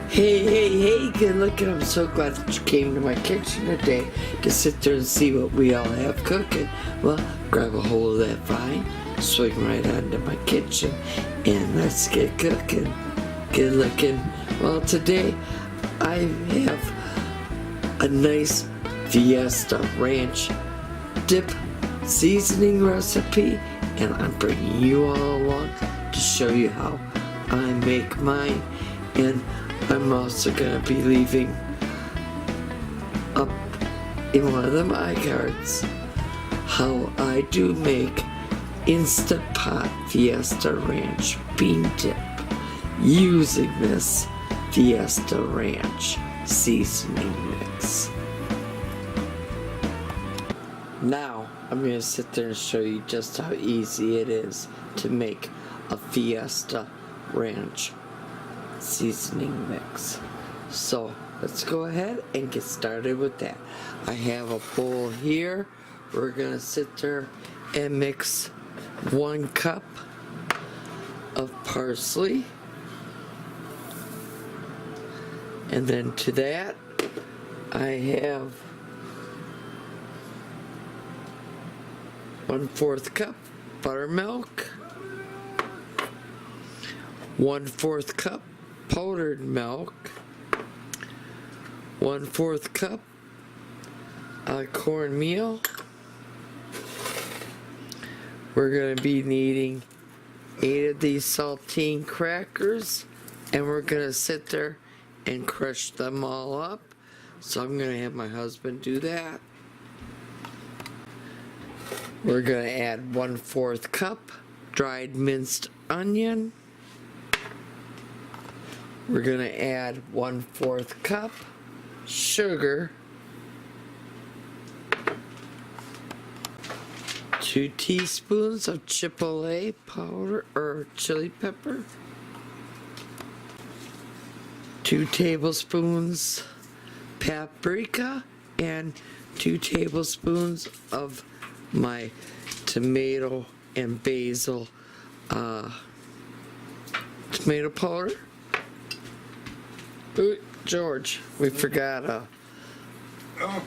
Hey, good looking. I'm so glad that you came to my kitchen today to sit there and see what we all have cooking. Well, grab a hold of that vine, swing right onto my kitchen, and let's get cooking. Good looking. Well, today I have a nice Fiesta Ranch dip seasoning recipe, and I'm bringing you all along to show you how I make mine. And I'm also going to be leaving up in one of them iCards how I do make Instant Pot Fiesta Ranch Bean Dip using this Fiesta Ranch seasoning mix. Now I'm going to sit there and show you just how easy it is to make a Fiesta Ranch seasoning mix. So let's go ahead and get started with that. I have a bowl here. We're gonna sit there and mix 1 cup of parsley, and then to that I have 1/4 cup buttermilk, 1/4 cup powdered milk, 1/4 cup cornmeal. We're going to be needing 8 of these saltine crackers, and we're going to sit there and crush them all up. So I'm going to have my husband do that. We're going to add 1/4 cup dried minced onion. We're going to add 1/4 cup sugar, 2 teaspoons of chipotle powder or chili pepper, 2 tablespoons paprika, and 2 tablespoons of my tomato and basil tomato powder. Ooh, George, we forgot Oh.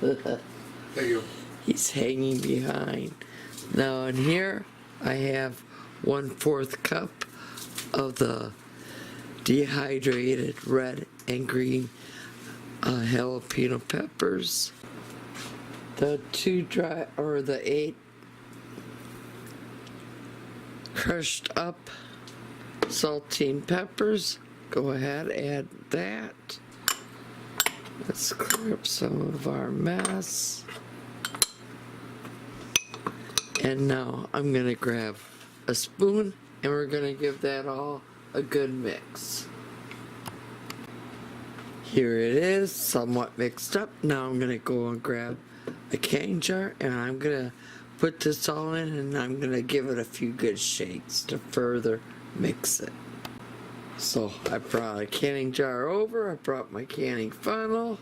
There you go. He's hanging behind. Now in here I have 1/4 cup of the dehydrated red and green jalapeno peppers. The 8 crushed up saltine peppers. Go ahead, add that. Let's clear up some of our mess. And now I'm gonna grab a spoon and we're gonna give that all a good mix. Here it is, somewhat mixed up. Now I'm gonna go and grab a canning jar and I'm gonna put this all in, and I'm gonna give it a few good shakes to further mix it. So I brought a canning jar over, I brought my canning funnel.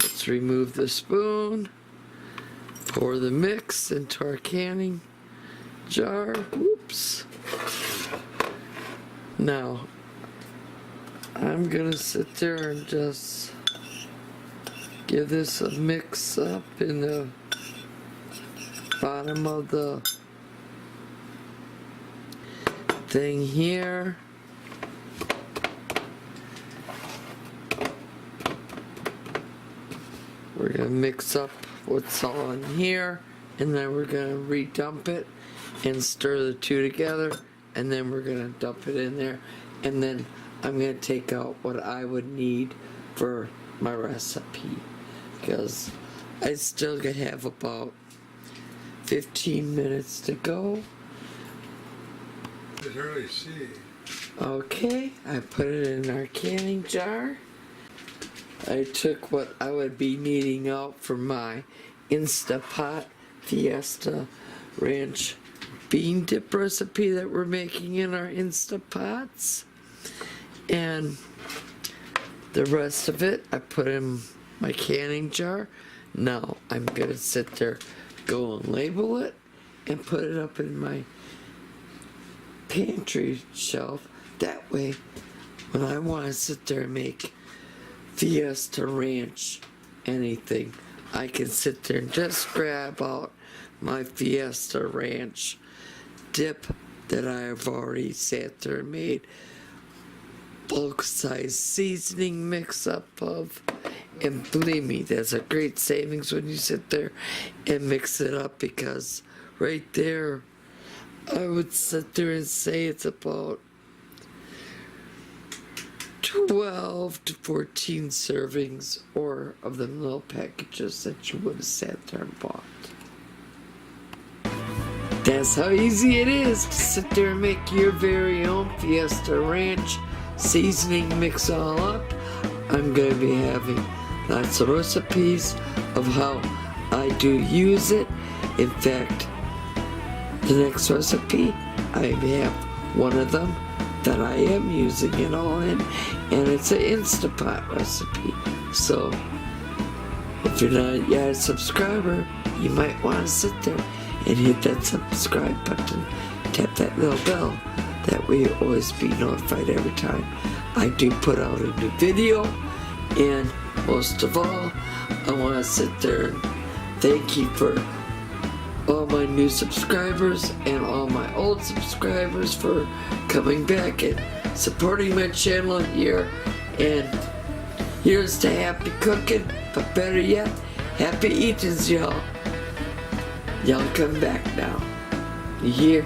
Let's remove the spoon, pour the mix into our canning jar. Oops. Now, I'm gonna sit there and just give this a mix up in the bottom of the thing here. We're going to mix up what's all in here, and then we're going to redump it and stir the two together, and then we're going to dump it in there, and then I'm going to take out what I would need for my recipe, because I still have about 15 minutes to go. It's early C. Okay, I put it in our canning jar. I took what I would be needing out for my Instapot Fiesta Ranch Bean Dip recipe that we're making in our Instapots. And the rest of it I put in my canning jar. Now I'm going to sit there, go and label it, and put it up in my pantry shelf. That way when I want to sit there and make Fiesta Ranch anything, I can sit there and just grab out my Fiesta Ranch dip that I have already sat there and made bulk size seasoning mix up of. And believe me, that's a great savings when you sit there and mix it up, because right there, I would sit there and say it's about 12 to 14 servings or of the little packages that you would have sat there and bought. That's how easy it is to sit there and make your very own Fiesta Ranch seasoning mix all up. I'm going to be having lots of recipes of how I do use it. In fact, the next recipe, I have one of them that I am using it all in, and it's an Instapot recipe. So if you're not yet a subscriber, you might want to sit there and hit that subscribe button, tap that little bell. That way you'll always be notified every time I do put out a new video. And most of all, I want to sit there and thank you for all my new subscribers and all my old subscribers for coming back and supporting my channel here. And here's to happy cooking, but better yet, happy eatings, y'all. Y'all come back now. You hear?